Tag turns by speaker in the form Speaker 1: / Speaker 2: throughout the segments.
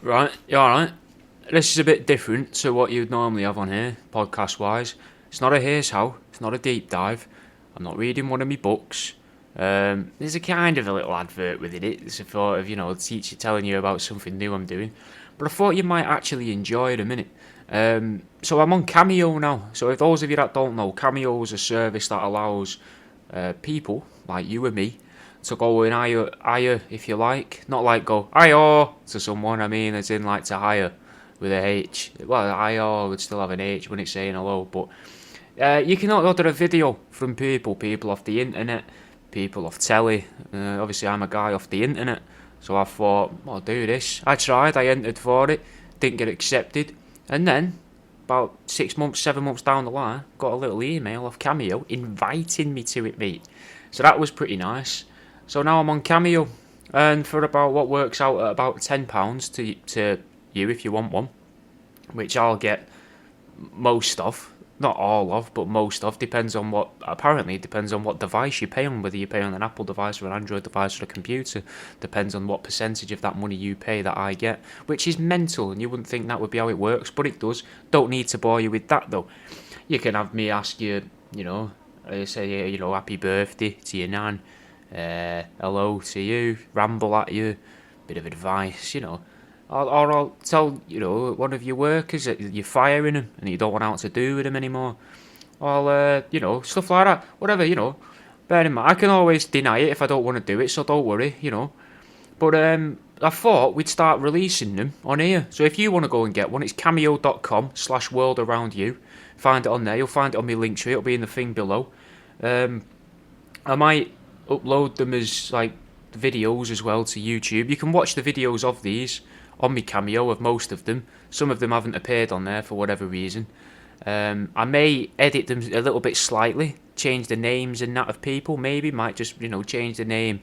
Speaker 1: Right, you alright? This is a bit different to what you'd normally have on here, podcast wise. It's not a here's how, it's not a deep dive. I'm not reading one of my books. There's a kind of a little advert within it. It's a thought of, the teacher telling you about something new I'm doing. But I thought you might actually enjoy it a minute. So I'm on Cameo now. So if those of you that don't know, Cameo is a service that allows people like you and me to go and hire, if you like. Not like go, hire to someone, I mean, as in like to hire with a H. Well, hire would still have an H when it's saying hello, but you can order a video from people off the internet, people off telly. Obviously, I'm a guy off the internet, so I thought, I'll do this. I tried, I entered for it, didn't get accepted, and then about 6 months, 7 months down the line, got a little email off Cameo inviting me to it, mate. So that was pretty nice. So now I'm on Cameo, and for about what works out at about £10 to you if you want one, which I'll get most of, not all of, but most of, depends on what device you pay on, whether you pay on an Apple device or an Android device or a computer, depends on what percentage of that money you pay that I get, which is mental, and you wouldn't think that would be how it works, but it does. Don't need to bore you with that though. You can have me ask you, say, happy birthday to your nan, hello to you, ramble at you, bit of advice, or I'll tell, one of your workers that you're firing them and you don't want out to do with them anymore. Or, stuff like that. Whatever, Bear in mind, I can always deny it if I don't want to do it, so don't worry, But I thought we'd start releasing them on here. So if you want to go and get one, it's cameo.com/worldaroundyou. Find it on there. You'll find it on my link tree. It'll be in the thing below. I might upload them as, like, videos as well to YouTube. You can watch the videos of these on my Cameo, of most of them. Some of them haven't appeared on there for whatever reason. I may edit them a little bit slightly, change the names and that of people, maybe. Might just, change the name,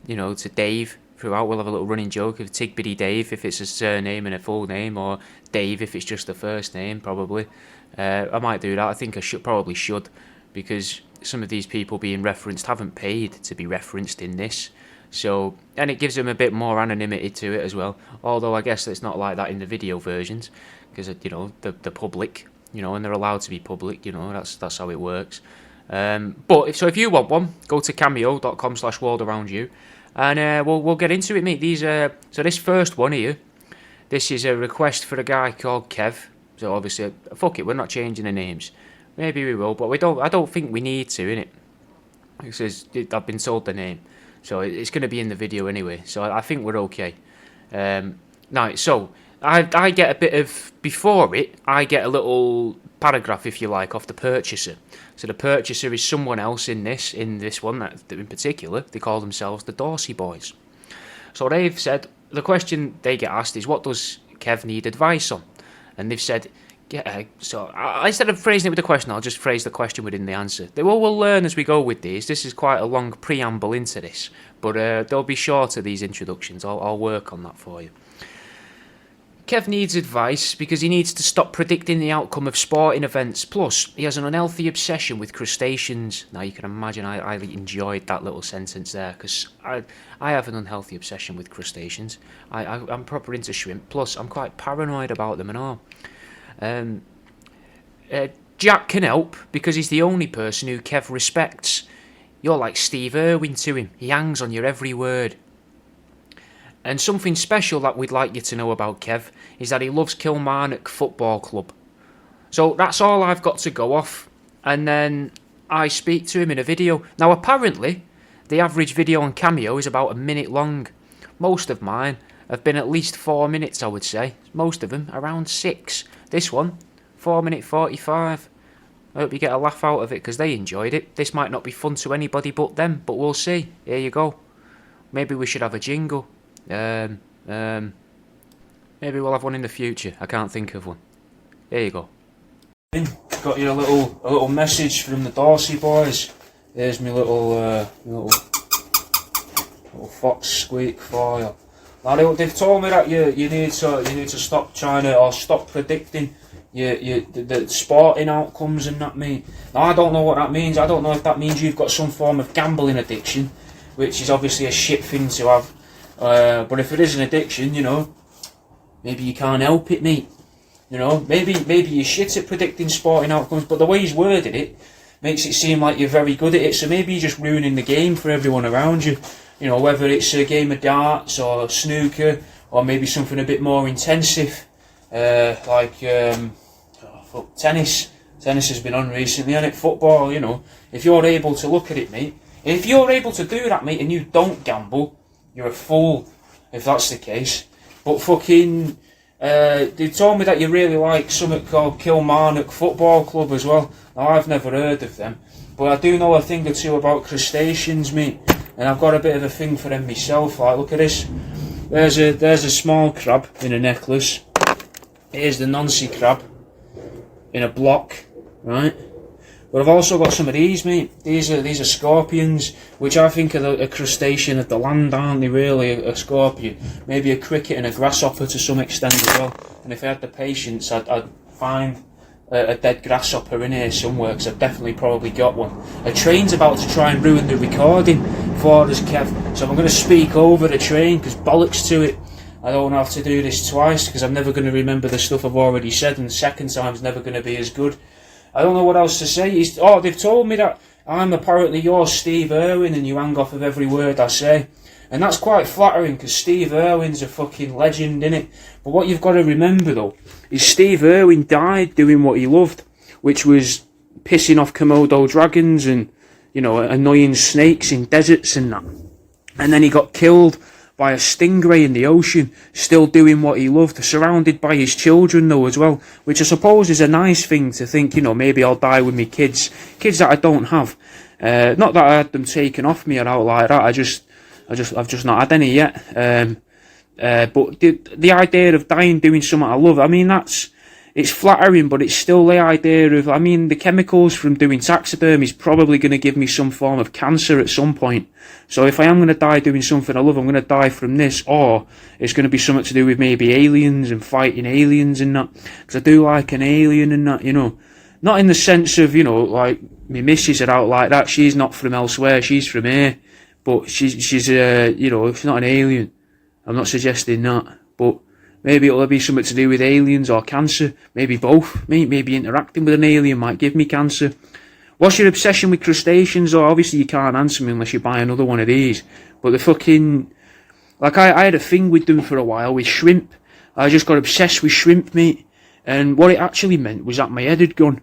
Speaker 1: to Dave throughout. We'll have a little running joke of Tigbiddy Dave if it's a surname and a full name, or Dave if it's just the first name, probably. I might do that. I think I probably should, because some of these people being referenced haven't paid to be referenced in this. So, and it gives them a bit more anonymity to it as well. Although I guess it's not like that in the video versions, because the public, and they're allowed to be public. That's how it works. But if you want one, go to cameo.com/worldaroundyou, and we'll get into it, mate. So this first one here, this is a request for a guy called Kev. So obviously, fuck it, we're not changing the names. Maybe we will, but we don't. I don't think we need to, innit? It says I've been told the name. So it's going to be in the video anyway. So I think we're okay. Now, so I get a bit of, before it, I get a little paragraph, if you like, off the purchaser. So the purchaser is someone else in this one, that in particular, they call themselves the Dorsey Boys. So they've said, the question they get asked is, what does Kev need advice on? And they've said, so instead of phrasing it with a question, I'll just phrase the question within the answer. We'll learn as we go with these. This is quite a long preamble into this, but they'll be shorter, these introductions. I'll work on that for you. Kev needs advice because he needs to stop predicting the outcome of sporting events. Plus, he has an unhealthy obsession with crustaceans. Now, you can imagine I enjoyed that little sentence there, because I have an unhealthy obsession with crustaceans. I'm proper into shrimp. Plus, I'm quite paranoid about them and all. Jack can help because he's the only person who Kev respects. You're like Steve Irwin to him. He hangs on your every word. And something special that we'd like you to know about Kev is that he loves Kilmarnock Football Club. So that's all I've got to go off. And then I speak to him in a video. Now apparently, the average video on Cameo is about a minute long. Most of mine have been at least 4 minutes, I would say. Most of them around 6. This one, 4 minute 45. I hope you get a laugh out of it because they enjoyed it. This might not be fun to anybody but them, but we'll see. Here you go. Maybe we should have a jingle. Maybe we'll have one in the future. I can't think of one. Here you go. Got you a little message from the Dorsey Boys. Here's my little fox squeak for you. Now they've told me that you need to stop trying to, or stop predicting the sporting outcomes and that, mate. Now I don't know what that means. I don't know if that means you've got some form of gambling addiction, which is obviously a shit thing to have. But if it is an addiction, maybe you can't help it, mate. You know, maybe you're shit at predicting sporting outcomes, but the way he's worded it makes it seem like you're very good at it. So maybe you're just ruining the game for everyone around you. You know, whether it's a game of darts or snooker or maybe something a bit more intensive, tennis. Tennis has been on recently, and football. You know, if you're able to look at it, mate. If you're able to do that, mate, and you don't gamble, you're a fool. If that's the case, but fucking. They told me that you really like something called Kilmarnock Football Club as well. Now, I've never heard of them, but I do know a thing or two about crustaceans, mate, and I've got a bit of a thing for them myself. Like, look at this. There's a small crab in a necklace. Here's the Nancy crab in a block, right? But I've also got some of these, mate. These are scorpions, which I think are a crustacean of the land, aren't they, really? A scorpion. Maybe a cricket and a grasshopper to some extent as well. And if I had the patience, I'd find a dead grasshopper in here somewhere, because I've definitely probably got one. A train's about to try and ruin the recording for us, Kev. So I'm going to speak over the train, because bollocks to it. I don't have to do this twice, because I'm never going to remember the stuff I've already said, and the second time's never going to be as good. I don't know what else to say. They've told me that I'm apparently your Steve Irwin and you hang off of every word I say. And that's quite flattering, because Steve Irwin's a fucking legend, innit? But what you've got to remember, though, is Steve Irwin died doing what he loved, which was pissing off Komodo dragons and, you know, annoying snakes in deserts and that. And then he got killed by a stingray in the ocean, still doing what he loved, surrounded by his children though as well, which I suppose is a nice thing to think, you know, maybe I'll die with me kids that I don't have. Not that I had them taken off me or out like that, I've just not had any yet. But the idea of dying doing something I love, I mean, it's flattering, but it's still the idea of, I mean, the chemicals from doing taxidermy is probably going to give me some form of cancer at some point. So if I am going to die doing something I love, I'm going to die from this, or it's going to be something to do with maybe aliens and fighting aliens and that. Because I do like an alien and that, you know. Not in the sense of, you know, like, my missus are out like that. She's not from elsewhere, she's from here. But she's you know, she's not an alien. I'm not suggesting that. But maybe it'll be something to do with aliens or cancer. Maybe both. Maybe interacting with an alien might give me cancer. What's your obsession with crustaceans? Or obviously you can't answer me unless you buy another one of these. But the fucking... Like, I had a thing with them for a while, with shrimp. I just got obsessed with shrimp, mate. And what it actually meant was that my head had gone.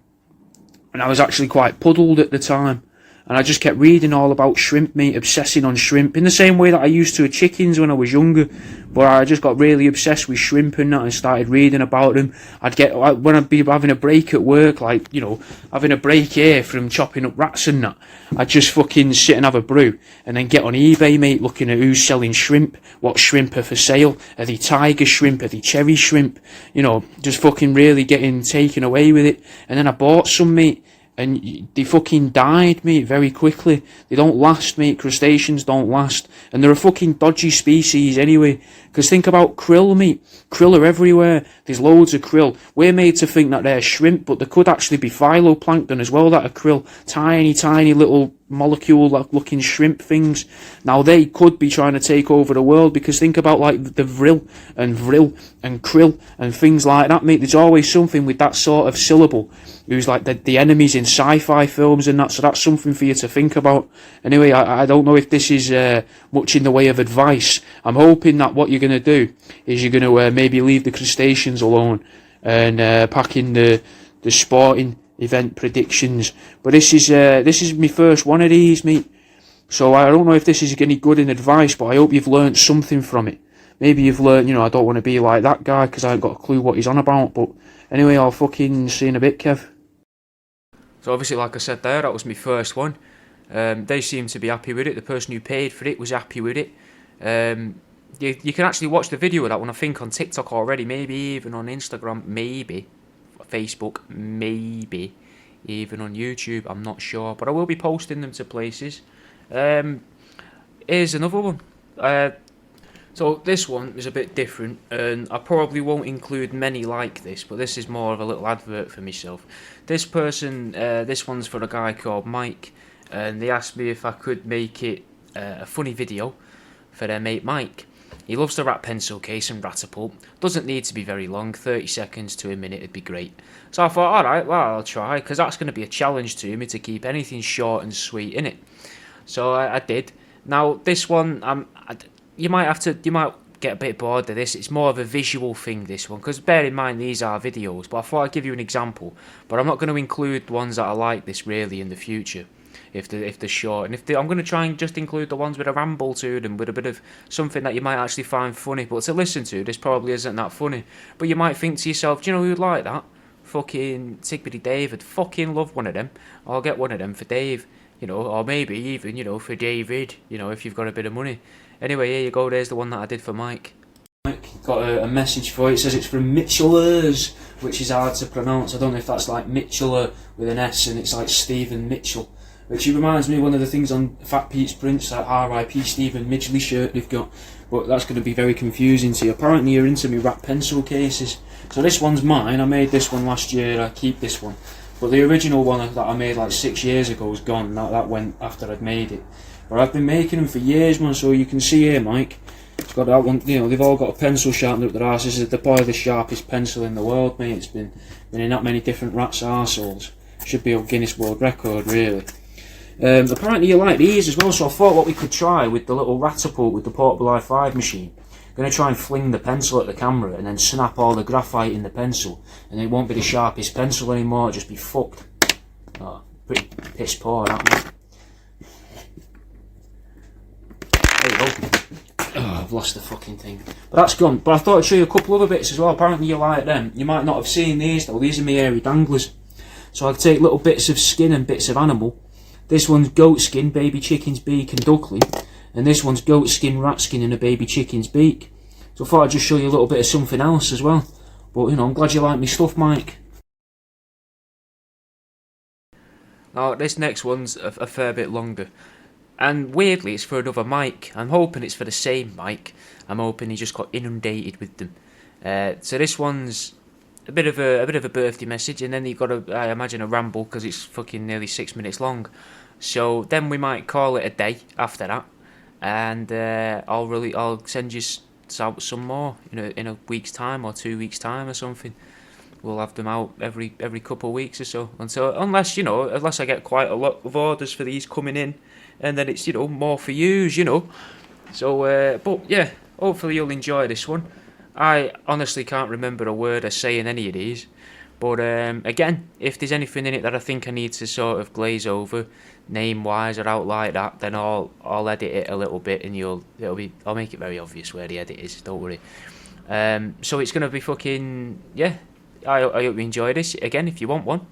Speaker 1: And I was actually quite puddled at the time. And I just kept reading all about shrimp, mate, obsessing on shrimp, in the same way that I used to with chickens when I was younger. But I just got really obsessed with shrimp and that, and started reading about them. When I'd be having a break at work, like, you know, having a break here from chopping up rats and that, I'd just fucking sit and have a brew, and then get on eBay, mate, looking at who's selling shrimp, what shrimp are for sale, are they tiger shrimp, are they cherry shrimp, you know, just fucking really getting taken away with it. And then I bought some, mate. And they fucking died, mate, very quickly. They don't last, mate. Crustaceans don't last. And they're a fucking dodgy species anyway. Because think about krill, mate. Krill are everywhere. There's loads of krill. We're made to think that they're shrimp, but there could actually be phytoplankton as well that are krill. Tiny, tiny little molecule-looking shrimp things. Now, they could be trying to take over the world, because think about, like, the vril and krill and things like that, mate. There's always something with that sort of syllable who's like the enemies in sci-fi films and that, so that's something for you to think about. Anyway, I don't know if this is much in the way of advice. I'm hoping that what you're going to do is you're going to maybe leave the crustaceans alone and pack in the sporting event predictions. But this is my first one of these, mate. So I don't know if this is any good in advice, but I hope you've learnt something from it. Maybe you've learnt, you know, I don't want to be like that guy because I ain't got a clue what he's on about. But anyway, I'll fucking see you in a bit, Kev. So obviously, like I said there, that was my first one. They seemed to be happy with it. The person who paid for it was happy with it. You can actually watch the video of that one, I think, on TikTok already, maybe even on Instagram, maybe Facebook, maybe even on YouTube, I'm not sure, but I will be posting them to places. Here's another one. So this one is a bit different, and I probably won't include many like this, but this is more of a little advert for myself. This person, this one's for a guy called Mike, and they asked me if I could make it a funny video for their mate Mike. He loves the rat pencil case and Ratapult. Doesn't need to be very long, 30 seconds to a minute would be great. So I thought, alright, well, I'll try, because that's going to be a challenge to me to keep anything short and sweet in it. So I did. Now, this one, you might get a bit bored of this. It's more of a visual thing, this one, because bear in mind these are videos, but I thought I'd give you an example. But I'm not going to include ones that are like this really in the future, if they're short. And I'm going to try and just include the ones with a ramble to them, with a bit of something that you might actually find funny. But to listen to, this probably isn't that funny. But you might think to yourself, do you know who'd like that? Fucking Tigbity Dave would fucking love one of them. I'll get one of them for Dave, you know, or maybe even, you know, for David, you know, if you've got a bit of money. Anyway, here you go, there's the one that I did for Mike. Mike got a message for it. It says it's from Mitchellers, which is hard to pronounce. I don't know if that's like Mitcheller with an S and it's like Stephen Mitchell, which reminds me of one of the things on Fat Pete's Prince, that R.I.P. Stephen Midgley shirt they've got. But that's going to be very confusing to you. Apparently you're into me rat pencil cases. So this one's mine. I made this one last year. I keep this one. But the original one that I made like 6 years ago is gone. That went after I'd made it. But I've been making them for years, man. So you can see here, Mike. It's got that one. You know, they've all got a pencil sharpener up their arse. This is probably the sharpest pencil in the world, mate. It's been in that many different rats' arseholes. Should be a Guinness World Record, really. Apparently you like these as well, so I thought what we could try with the little Ratapult with the portable i5 machine. I'm going to try and fling the pencil at the camera and then snap all the graphite in the pencil, and it won't be the sharpest pencil anymore, it'll just be fucked. Oh, pretty piss poor, that one. There you go. Oh, I've lost the fucking thing. But that's gone. But I thought I'd show you a couple other bits as well. Apparently you like them. You might not have seen these though. These are my hairy danglers. So I take little bits of skin and bits of animal. This one's goat skin, baby chicken's beak and duckling. And this one's goat skin, rat skin and a baby chicken's beak. So I thought I'd just show you a little bit of something else as well. But you know, I'm glad you like my stuff, Mike. Now this next one's a fair bit longer. And weirdly it's for another Mike. I'm hoping it's for the same Mike. I'm hoping he just got inundated with them. So this one's a bit of a birthday message, and then you've got I imagine a ramble because it's fucking nearly 6 minutes long. So then we might call it a day after that, and I'll send you out some more in a week's time or 2 weeks' time or something. We'll have them out every couple of weeks or so. Unless I get quite a lot of orders for these coming in, and then it's more for yous, So but yeah, hopefully you'll enjoy this one. I honestly can't remember a word I say in any of these, but again, if there's anything in it that I think I need to sort of glaze over, name-wise or out like that, then I'll edit it a little bit, and I'll make it very obvious where the edit is. Don't worry. So it's gonna be fucking yeah. I hope you enjoy this. Again, if you want one,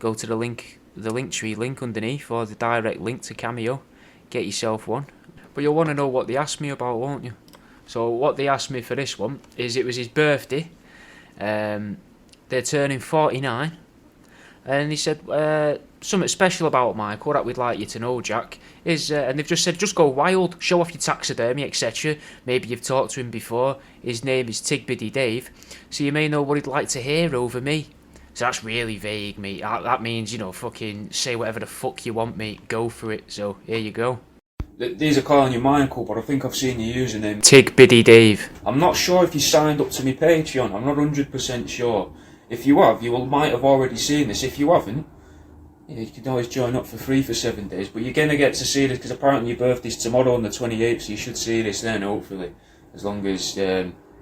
Speaker 1: go to the Linktree link underneath, or the direct link to Cameo. Get yourself one. But you'll want to know what they asked me about, won't you? So what they asked me for this one is, it was his birthday. They're turning 49, and he said something special about Michael that we'd like you to know, Jack, is and they've just said, just go wild, show off your taxidermy, etc. Maybe you've talked to him before. His name is Tigbity Dave, so you may know what he'd like to hear over me. So that's really vague, mate. That means, fucking say whatever the fuck you want, mate. Go for it. So here you go. These are calling you Michael, but I think I've seen your username. Tigbity Dave. I'm not sure if you signed up to my Patreon. I'm not 100% sure. If you have, might have already seen this. If you haven't, you can always join up for free for 7 days. But you're going to get to see this, because apparently your birthday's tomorrow on the 28th, so you should see this then, hopefully. As long as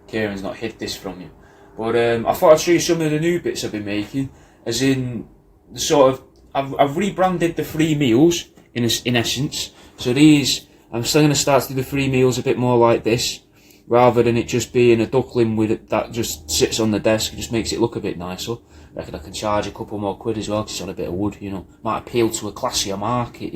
Speaker 1: Kieran's not hid this from you. But I thought I'd show you some of the new bits I've been making. As in, the sort of... I've rebranded the free meals, in essence. So these, I'm still going to start to do the free meals a bit more like this, rather than it just being a duckling with it that just sits on the desk. It just makes it look a bit nicer. I reckon I can charge a couple more quid as well, because it's on a bit of wood, Might appeal to a classier market,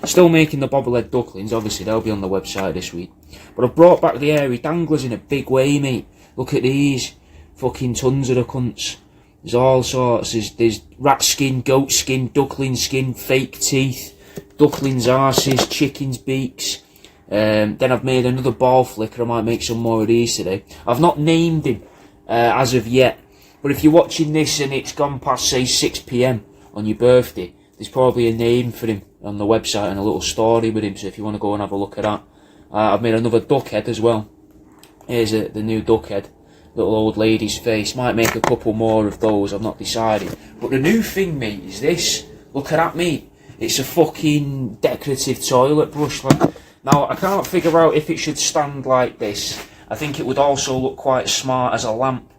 Speaker 1: Still making the bobblehead ducklings, obviously they'll be on the website this week. But I've brought back the hairy danglers in a big way, mate. Look at these. Fucking tons of the cunts. There's all sorts. There's rat skin, goat skin, duckling skin, fake teeth, ducklings' arses, chickens' beaks. Then I've made another ball flicker. I might make some more of these today. I've not named him as of yet. But if you're watching this and it's gone past, say, 6 PM on your birthday, there's probably a name for him on the website and a little story with him. So if you want to go and have a look at that. I've made another duck head as well. Here's the new duck head, little old lady's face. Might make a couple more of those, I've not decided. But the new thing, mate, is this. Look at that, mate. It's a fucking decorative toilet brush. Like, now, I can't figure out if it should stand like this. I think it would also look quite smart as a lamp,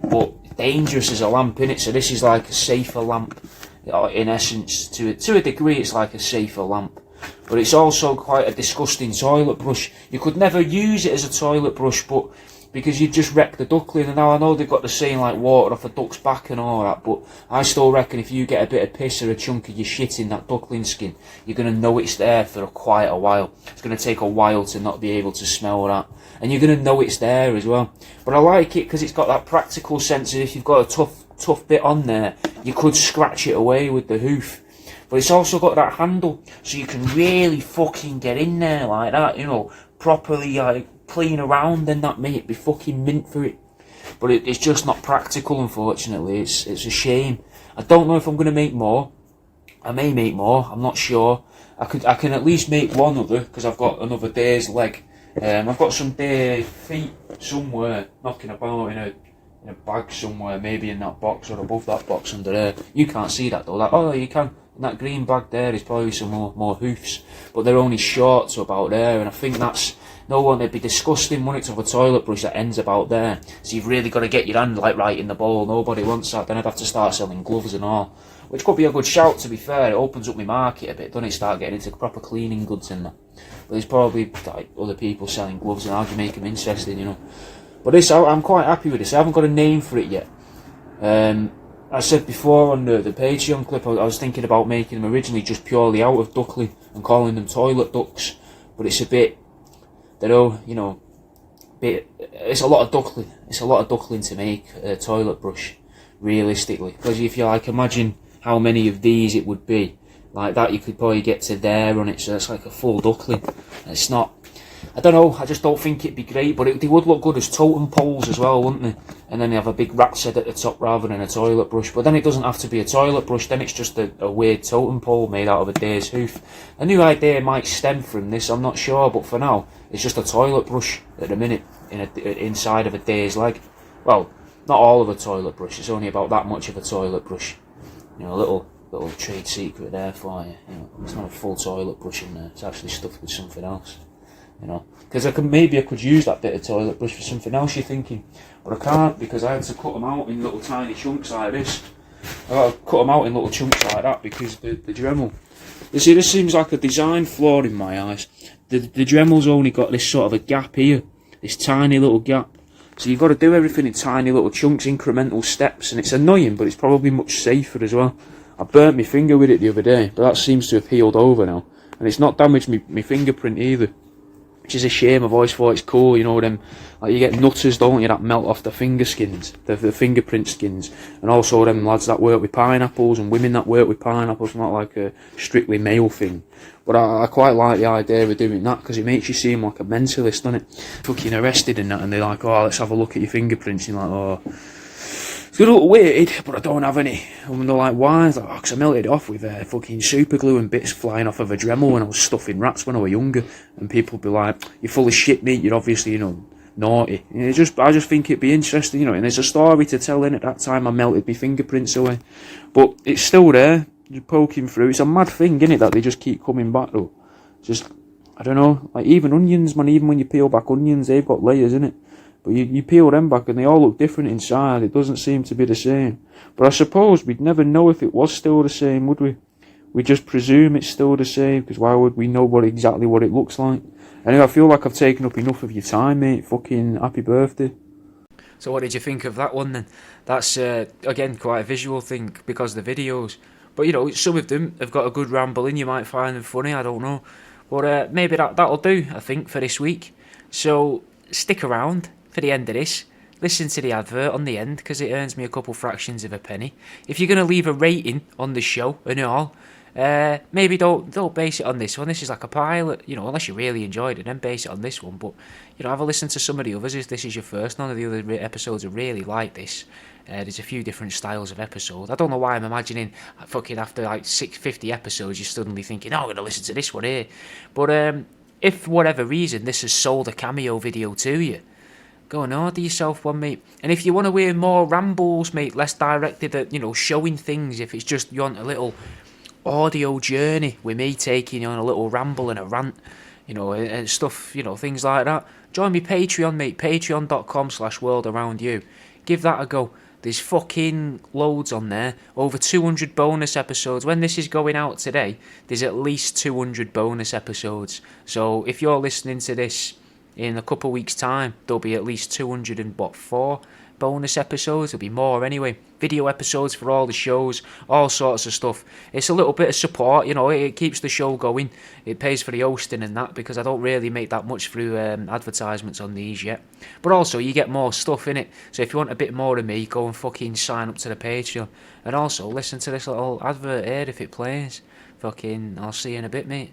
Speaker 1: but dangerous as a lamp, innit? So this is like a safer lamp. In essence, to a degree, it's like a safer lamp. But it's also quite a disgusting toilet brush. You could never use it as a toilet brush, but because you'd just wreck the duckling. And now I know they've got the saying like water off a duck's back and all that, but I still reckon if you get a bit of piss or a chunk of your shit in that duckling skin, you're going to know it's there for quite a while. It's going to take a while to not be able to smell that. And you're going to know it's there as well. But I like it because it's got that practical sense of if you've got a tough bit on there, you could scratch it away with the hoof. But it's also got that handle, so you can really fucking get in there like that, you know, properly like clean around and that, mate. It'd be fucking mint for it. But it's just not practical, unfortunately. It's a shame. I don't know if I'm going to make more. I may make more, I'm not sure. I can at least make one other, because I've got another day's leg. I've got some day feet somewhere knocking about in a bag somewhere, maybe in that box or above that box under there. You can't see that though. Like, oh, you can. In that green bag there is probably some more hoofs, but they're only short to about there, and I think that's no one. It'd be disgusting, wouldn't it, to have a toilet brush that ends about there. So you've really got to get your hand like right in the bowl. Nobody wants that. Then I'd have to start selling gloves and all, which could be a good shout. To be fair, it opens up my market a bit, doesn't it? Start getting into proper cleaning goods and that. But there's probably like other people selling gloves, and how do you make them interesting, you know? But this, I'm quite happy with this. I haven't got a name for it yet. I said before on the Patreon clip, I was thinking about making them originally just purely out of duckling and calling them toilet ducks. But it's a bit, it's a lot of duckling. It's a lot of duckling to make a toilet brush, realistically. Because if you like, imagine how many of these it would be. Like that, you could probably get to there on it, so it's like a full duckling. It's not, I don't know, I just don't think it'd be great, but they would look good as totem poles as well, wouldn't they? And then they have a big rat's head at the top rather than a toilet brush. But then it doesn't have to be a toilet brush, then it's just a weird totem pole made out of a deer's hoof. A new idea might stem from this, I'm not sure, but for now, it's just a toilet brush at the minute, inside of a deer's leg. Well, not all of a toilet brush, it's only about that much of a toilet brush. You know, a little trade secret there for you. You know, it's not a full toilet brush in there, it's actually stuffed with something else. You know, because I could use that bit of toilet brush for something else, you're thinking, but I can't, because I had to cut them out in little tiny chunks like this. I got to cut them out in little chunks like that because the Dremel. You see, this seems like a design flaw in my eyes. The Dremel's only got this sort of a gap here, this tiny little gap. So you've got to do everything in tiny little chunks, incremental steps, and it's annoying, but it's probably much safer as well. I burnt my finger with it the other day, but that seems to have healed over now, and it's not damaged my fingerprint either. Which is a shame. I've always thought it's cool, you know, them, like you get nutters, don't you, that melt off the finger skins, the fingerprint skins, and also them lads that work with pineapples and women that work with pineapples, not like a strictly male thing. But I quite like the idea of doing that, because it makes you seem like a mentalist, doesn't it? Fucking arrested and that, and they're like, oh, let's have a look at your fingerprints, and you're like, oh, it's a little weird, but I don't have any. And they're like, why? It's like, oh, because I melted it off with fucking super glue and bits flying off of a Dremel when I was stuffing rats when I was younger. And people would be like, you're full of shit, mate, you're obviously, you know, naughty. And I just think it'd be interesting, you know, and there's a story to tell in. At that time I melted my fingerprints away. But it's still there, you're poking through. It's a mad thing, isn't it, that they just keep coming back though. Just, I don't know, like even onions, man, even when you peel back onions, they've got layers, innit? But you peel them back and they all look different inside. It doesn't seem to be the same. But I suppose we'd never know if it was still the same, would we? We just presume it's still the same, because why would we know exactly what it looks like? Anyway, I feel like I've taken up enough of your time, mate. Fucking happy birthday. So what did you think of that one then? That's, again, quite a visual thing because of the videos. But, you know, some of them have got a good ramble in. You might find them funny, I don't know. But maybe that'll do, I think, for this week. So stick around for the end of this. Listen to the advert on the end, because it earns me a couple fractions of a penny. If you're going to leave a rating on the show and all, maybe don't base it on this one. This is like a pilot, you know, unless you really enjoyed it, then base it on this one. But, you know, have a listen to some of the others if this is your first. None of the other episodes are really like this. There's a few different styles of episode. I don't know why I'm imagining fucking after like 650 episodes you're suddenly thinking, oh, I'm going to listen to this one here. But if for whatever reason this has sold a Cameo video to you, Go and order yourself one, mate. And if you want to hear more rambles, mate, less directed at, showing things, if it's just you want a little audio journey with me taking you on a little ramble and a rant, and stuff, things like that, join me Patreon, mate, patreon.com/worldaroundyou. Give that a go. There's fucking loads on there. Over 200 bonus episodes. When this is going out today, there's at least 200 bonus episodes. So if you're listening to this in a couple of weeks' time, there'll be at least 204 bonus episodes. There'll be more anyway. Video episodes for all the shows, all sorts of stuff. It's a little bit of support, it keeps the show going. It pays for the hosting and that, because I don't really make that much through advertisements on these yet. But also, you get more stuff in it. So if you want a bit more of me, go and fucking sign up to the Patreon. And also, listen to this little advert here if it plays. Fucking, I'll see you in a bit, mate.